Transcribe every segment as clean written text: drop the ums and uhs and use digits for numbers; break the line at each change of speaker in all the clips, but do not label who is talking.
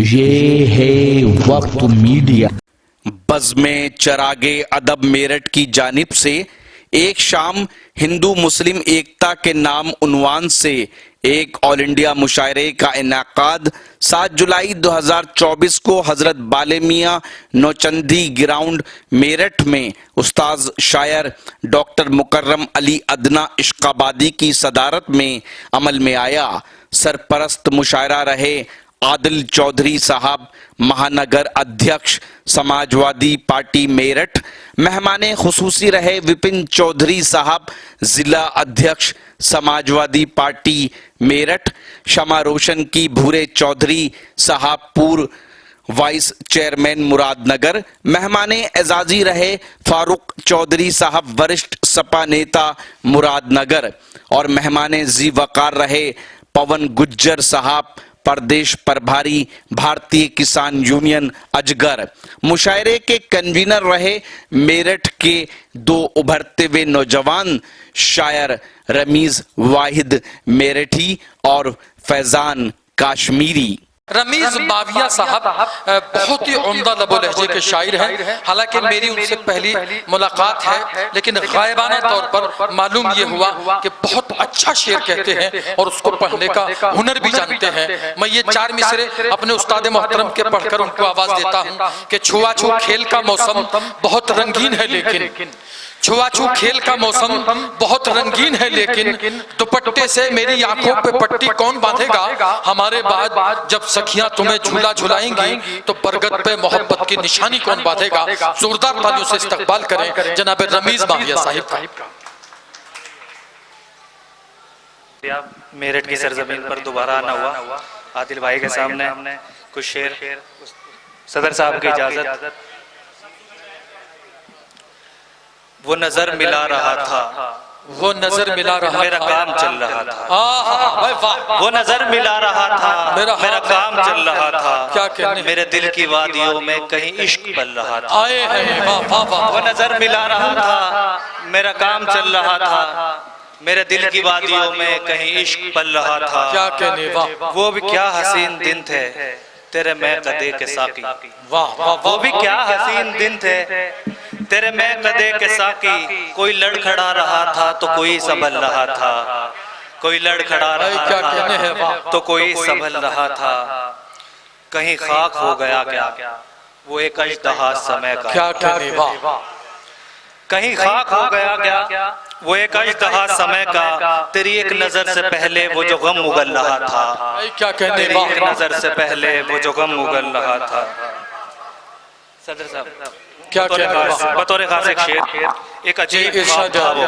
یہ ہے وقت میڈیا۔
بزم چراغ ادب میرٹھ کی جانب سے ایک شام ہندو مسلم ایکتا کے نام عنوان سے ایک آل انڈیا مشاعرے کا انعقاد 7 جولائی 2024 کو حضرت بالے میاں نوچندی گراؤنڈ میرٹھ میں استاذ شاعر ڈاکٹر مکرم علی ادنا عشق آبادی کی صدارت میں عمل میں آیا۔ سرپرست مشاعرہ رہے عادل چودھری صاحب، مہانگر ادھیکش سماجوادی پارٹی میرٹھ۔ مہمان خصوصی رہے وپن چودھری صاحب، ضلع ادھیکش سماجوادی پارٹی میرٹھ۔ شمع روشن کی بھورے چودھری صاحب، پور وائس چیئرمین مراد نگر۔ مہمان اعزازی رہے فاروق چودھری صاحب، وریشٹھ سپا نیتا مراد نگر۔ اور مہمان ذی وقار رہے پون گجر صاحب، پردیش پربھاری بھارتی کسان یونین اجگر۔ مشاعرے کے کنوینر رہے میرٹھ کے 2 ابھرتے ہوئے نوجوان شاعر رمیز واحد میرٹھی اور فیضان کاشمیری۔
رمیز ماویہ صاحب بہت ہی عمدہ لب و لہجے کے شاعر ہیں، حالانکہ میری ان سے پہلی ملاقات ہے، لیکن غائبانہ طور پر معلوم یہ ہوا کہ بہت اچھا شعر کہتے ہیں اور اس کو پڑھنے کا ہنر بھی جانتے ہیں۔ میں یہ 4 مصرے اپنے استاد محترم کے پڑھ کر ان کو آواز دیتا ہوں کہ چھوا چھو کھیل کا موسم بہت رنگین ہے، لیکن چھوا چھو کھیل کا موسم بہت رنگین ہے، لیکن دوپٹے سے میری آنکھوں پہ پٹی کون باندھے گا؟ ہمارے بعد جب سکھیاں تمہیں جھولا جھلائیں گی تو برگد پہ محبت کی نشانی کون باندھے گا؟ زوردار تالیوں سے استقبال کریں جناب رمیز ماویہ صاحب کا۔
میرٹھ کی سرزمین پر دوبارہ آنا ہوا، عادل بھائی کے سامنے کچھ شعر، صدر صاحب کی اجازت۔ وہ نظر ملا رہا تھا،
وہ نظر ملا رہا تھا،
میرا کام چل رہا تھا۔ وہ نظر ملا رہا تھا، میرا کام چل رہا تھا، میرے دل کی وادیوں میں کہیں عشق پل رہا تھا۔ وہ نظر ملا رہا تھا، میرا کام چل رہا تھا، میرے دل کی وادیوں میں کہیں عشق پل رہا تھا۔ وہ بھی کیا حسین دن تھے تیرے میں قدے کے ساقی، وہ بھی کیا حسین دن تھے تیرے میں قدے کے ساقی۔ کوئی لڑکھڑا رہا تھا تو کوئی سنبھل رہا تھا، کوئی لڑکھڑا رہا تھا تو کوئی سنبھل رہا تھا۔ کہیں خاک ہو گیا کیا وہ ایک اژدہا سمے کا، کہیں خاک ہو گیا کیا وہ ایک اژدہا سمے کا۔ تیری ایک نظر سے پہلے وہ جو غم اگل رہا تھا، تیری ایک نظر سے پہلے وہ جو غم اگل رہا تھا۔ صدر صاحب بطور خاص ایک شعر، ایک عجیب خواب تھا وہ،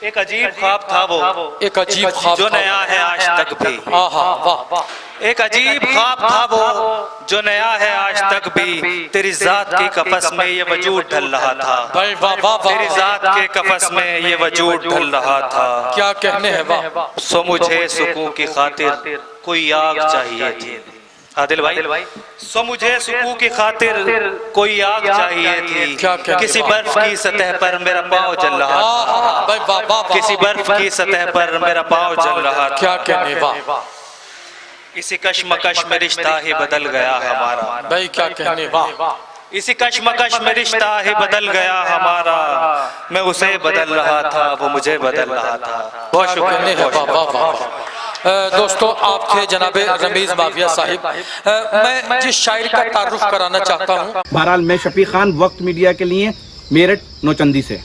ایک عجیب خواب تھا وہ،
ایک عجیب خواب
جو نیا ہے آج تک بھی، ایک عجیب خواب تھا وہ جو نیا ہے آج تک بھی۔ تیری ذات کی کفس میں یہ وجود ڈھل رہا تھا، تیری ذات کے کفس میں یہ وجود ڈھل رہا تھا۔
کیا کہنے ہیں
سو مجھے سکون کی خاطر کوئی آگ چاہیے تھی، عادل بھائی سو مجھے سکون کی خاطر کوئی آگ چاہیے تھی۔ کسی برف کی سطح پر میرا پاؤں جل رہا تھا، کسی برف کی سطح پر میرا پاؤں جل رہا تھا۔
کیا کہنے
اسی کشمکش میں رشتہ ہی بدل گیا ہمارا،
بھائی کیا کہنے
اسی کشمکش میں رشتہ ہی بدل گیا ہمارا۔ میں اسے بدل رہا تھا وہ مجھے بدل رہا تھا۔
بہت شکریہ۔ دوستو آپ تھے جناب رمیز ماویہ صاحب۔ میں جس شاعر کا تعارف کرانا چاہتا ہوں،
بہرحال میں شفیق خان، وقت میڈیا کے لیے میرٹھ نوچندی سے۔